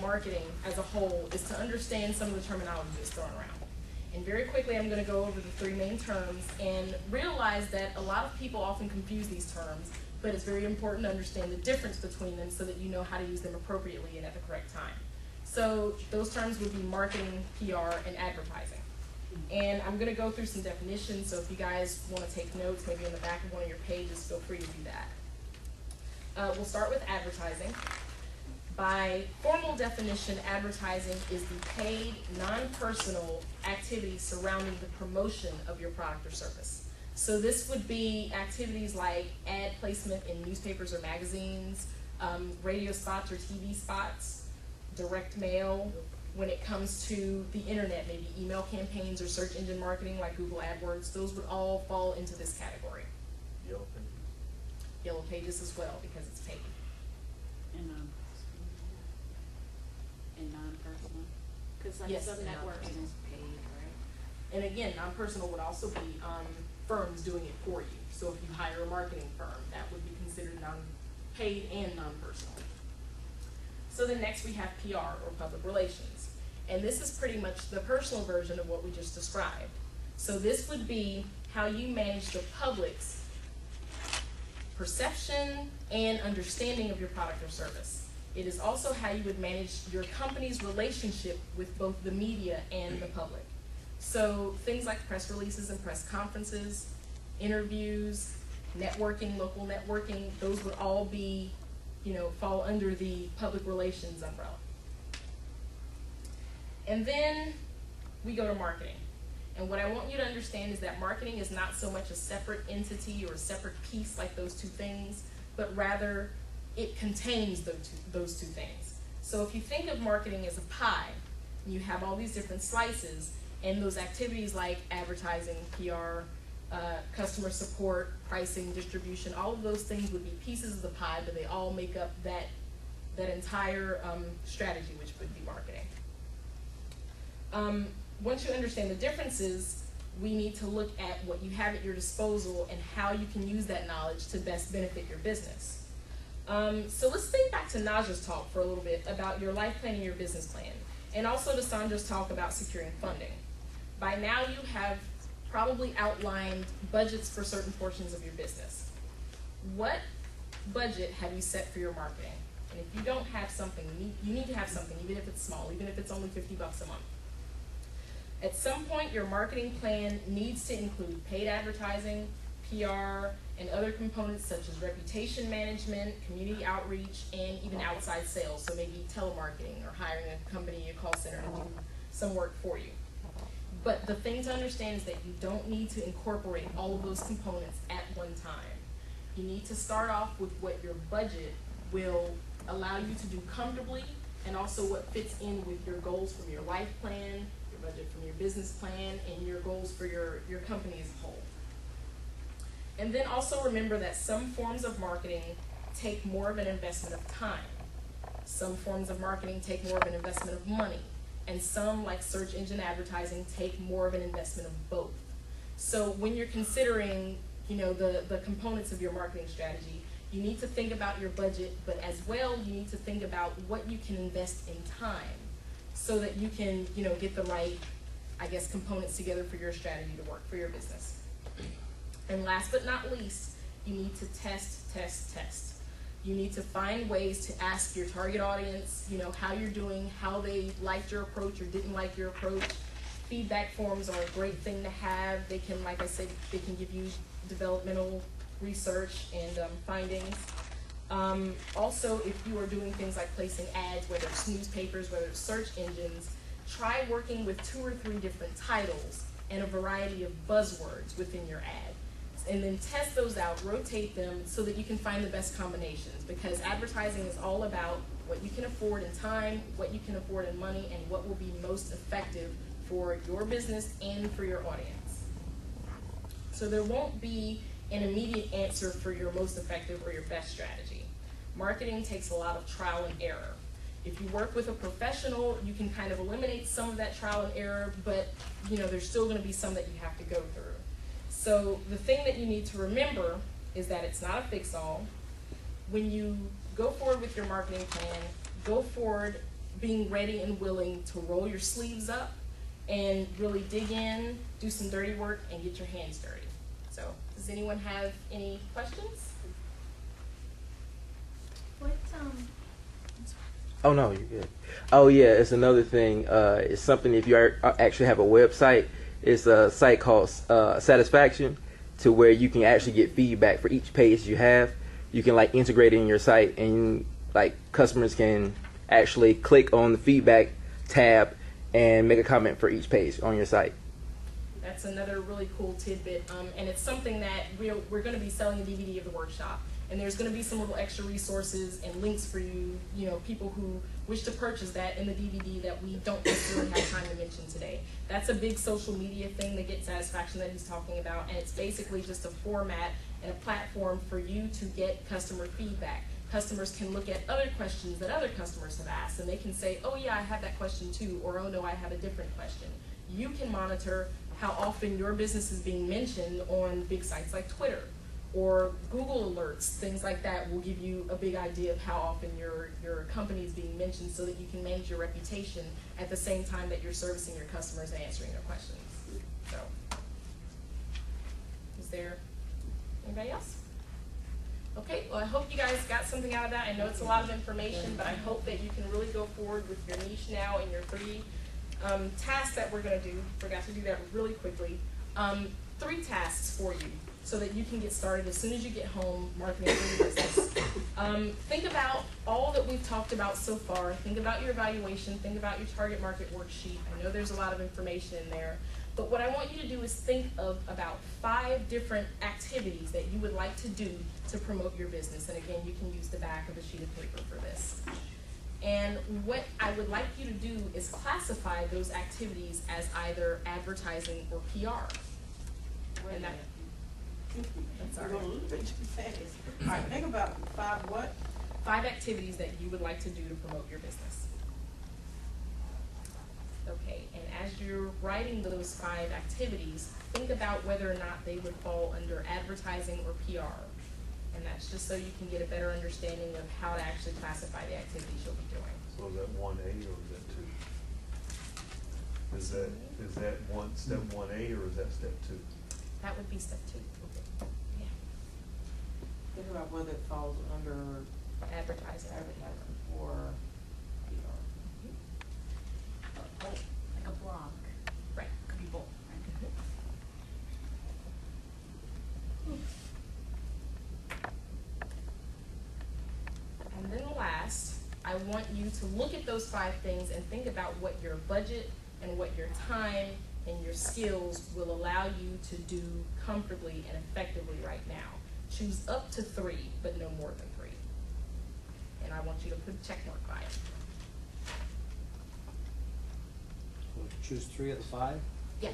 Marketing as a whole is to understand some of the terminology that's thrown around. And very quickly I'm going to go over the three main terms and realize that a lot of people often confuse these terms, but it's very important to understand the difference between them so that you know how to use them appropriately and at the correct time. So those terms would be marketing, PR, and advertising. And I'm going to go through some definitions, so if you guys want to take notes, maybe on the back of one of your pages, feel free to do that. We'll start with advertising. By formal definition, advertising is the paid, non-personal activity surrounding the promotion of your product or service. So this would be activities like ad placement in newspapers or magazines, radio spots or TV spots, direct mail. When it comes to the internet, maybe email campaigns or search engine marketing like Google AdWords, those would all fall into this category. Yellow Pages. Yellow Pages as well, because it's paid. And non-personal, because like Yes, some networks is paid, right? And again, non-personal would also be firms doing it for you. So if you hire a marketing firm, that would be considered paid and non-personal. So then next we have PR, or public relations. And this is pretty much the personal version of what we just described. So this would be how you manage the public's perception and understanding of your product or service. It is also how you would manage your company's relationship with both the media and the public. So things like press releases and press conferences, interviews, networking, local networking, those would all be, fall under the public relations umbrella. And then we go to marketing. And what I want you to understand is that marketing is not so much a separate entity or a separate piece like those two things, but rather it contains those two things. So if you think of marketing as a pie, you have all these different slices, and those activities like advertising, PR, customer support, pricing, distribution, all of those things would be pieces of the pie, but they all make up that entire strategy, which would be marketing. Once you understand the differences, we need to look at what you have at your disposal and how you can use that knowledge to best benefit your business. So let's think back to Naja's talk for a little bit about your life plan and your business plan, and also to Sandra's talk about securing funding. By now you have probably outlined budgets for certain portions of your business. What budget have you set for your marketing? And if you don't have something, you need to have something, even if it's small, even if it's only $50 a month. At some point, your marketing plan needs to include paid advertising, PR, and other components such as reputation management, community outreach, and even outside sales. So maybe telemarketing or hiring a company, a call center to do some work for you. But the thing to understand is that you don't need to incorporate all of those components at one time. You need to start off with what your budget will allow you to do comfortably, and also what fits in with your goals from your life plan, your budget from your business plan, and your goals for your company as a whole. And then also remember that some forms of marketing take more of an investment of time. Some forms of marketing take more of an investment of money. And some, like search engine advertising, take more of an investment of both. So when you're considering, the components of your marketing strategy, you need to think about your budget, but as well, you need to think about what you can invest in time so that you can, get the right, components together for your strategy to work for your business. And last but not least, you need to test, test, test. You need to find ways to ask your target audience, how you're doing, how they liked your approach or didn't like your approach. Feedback forms are a great thing to have. They can, like I said, they can give you developmental research and findings. Also, if you are doing things like placing ads, whether it's newspapers, whether it's search engines, try working with 2 or 3 different titles and a variety of buzzwords within your ad. And then test those out, rotate them so that you can find the best combinations, because advertising is all about what you can afford in time, what you can afford in money, and what will be most effective for your business and for your audience. So there won't be an immediate answer for your most effective or your best strategy. Marketing takes a lot of trial and error. If you work with a professional, you can kind of eliminate some of that trial and error, but there's still going to be some that you have to go through. So the thing that you need to remember is that it's not a fix-all. When you go forward with your marketing plan, go forward being ready and willing to roll your sleeves up and really dig in, do some dirty work, and get your hands dirty. So, does anyone have any questions? Oh no, you're good. Oh yeah, it's another thing. It's something if you actually have a website. It's a site called Satisfaction, to where you can actually get feedback for each page you have. You can like integrate it in your site, and like customers can actually click on the feedback tab and make a comment for each page on your site. That's another really cool tidbit, and it's something that we're going to be selling a DVD of the workshop, and there's going to be some little extra resources and links for you, people who wish to purchase that in the DVD that we don't necessarily have time to mention today. That's a big social media thing, the Get Satisfaction that he's talking about, and it's basically just a format and a platform for you to get customer feedback. Customers can look at other questions that other customers have asked, and they can say, oh yeah, I have that question too, or oh no, I have a different question. You can monitor how often your business is being mentioned on big sites like Twitter or Google alerts. Things like that will give you a big idea of how often your company is being mentioned, so that you can manage your reputation at the same time that you're servicing your customers and answering their questions. So, is there anybody else? Okay, well I hope you guys got something out of that. I know it's a lot of information, but I hope that you can really go forward with your niche now and your three tasks that we're going to do. Forgot to do that really quickly. 3 tasks for you so that you can get started as soon as you get home marketing for your business. Think about all that we've talked about so far. Think about your evaluation. Think about your target market worksheet. I know there's a lot of information in there, but what I want you to do is think of about 5 different activities that you would like to do to promote your business. And again, you can use the back of a sheet of paper for this. And what I would like you to do is classify those activities as either advertising or PR. And that's all You're going a right. little bit too fast. All right, think about 5 what? 5 activities that you would like to do to promote your business. Okay, and as you're writing those 5 activities, think about whether or not they would fall under advertising or PR. And that's just so you can get a better understanding of how to actually classify the activities you'll be doing. So is that 1A or is that 2? Is that step 1A or is that step 2? That would be step 2. Yeah. Think about whether it falls under Advertising. advertising or PR. Like a blog. Right. Could be both, right? And then last, I want you to look at those 5 things and think about what your budget and what your time and your skills will allow you to do comfortably and effectively right now. Choose up to 3, but no more than 3. And I want you to put a check mark by it. So choose 3 of the 5? Yeah.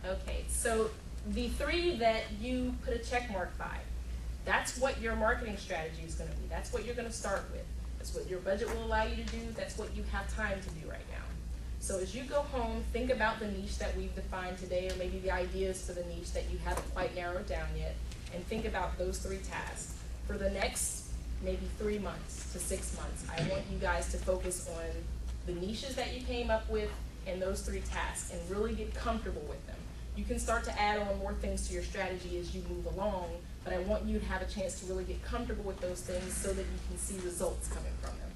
Okay, so the 3 that you put a check mark by, that's what your marketing strategy is going to be. That's what you're going to start with. That's what your budget will allow you to do. That's what you have time to do right now. So as you go home, think about the niche that we've defined today, or maybe the ideas for the niche that you haven't quite narrowed down yet, and think about those 3 tasks. For the next maybe 3 months to 6 months, I want you guys to focus on the niches that you came up with and those 3 tasks and really get comfortable with them. You can start to add on more things to your strategy as you move along, but I want you to have a chance to really get comfortable with those things so that you can see results coming from them.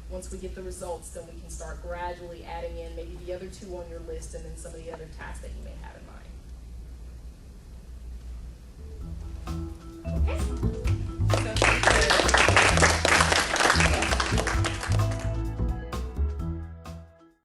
Once we get the results, then we can start gradually adding in maybe the other 2 on your list and then some of the other tasks that you may have in mind. Okay.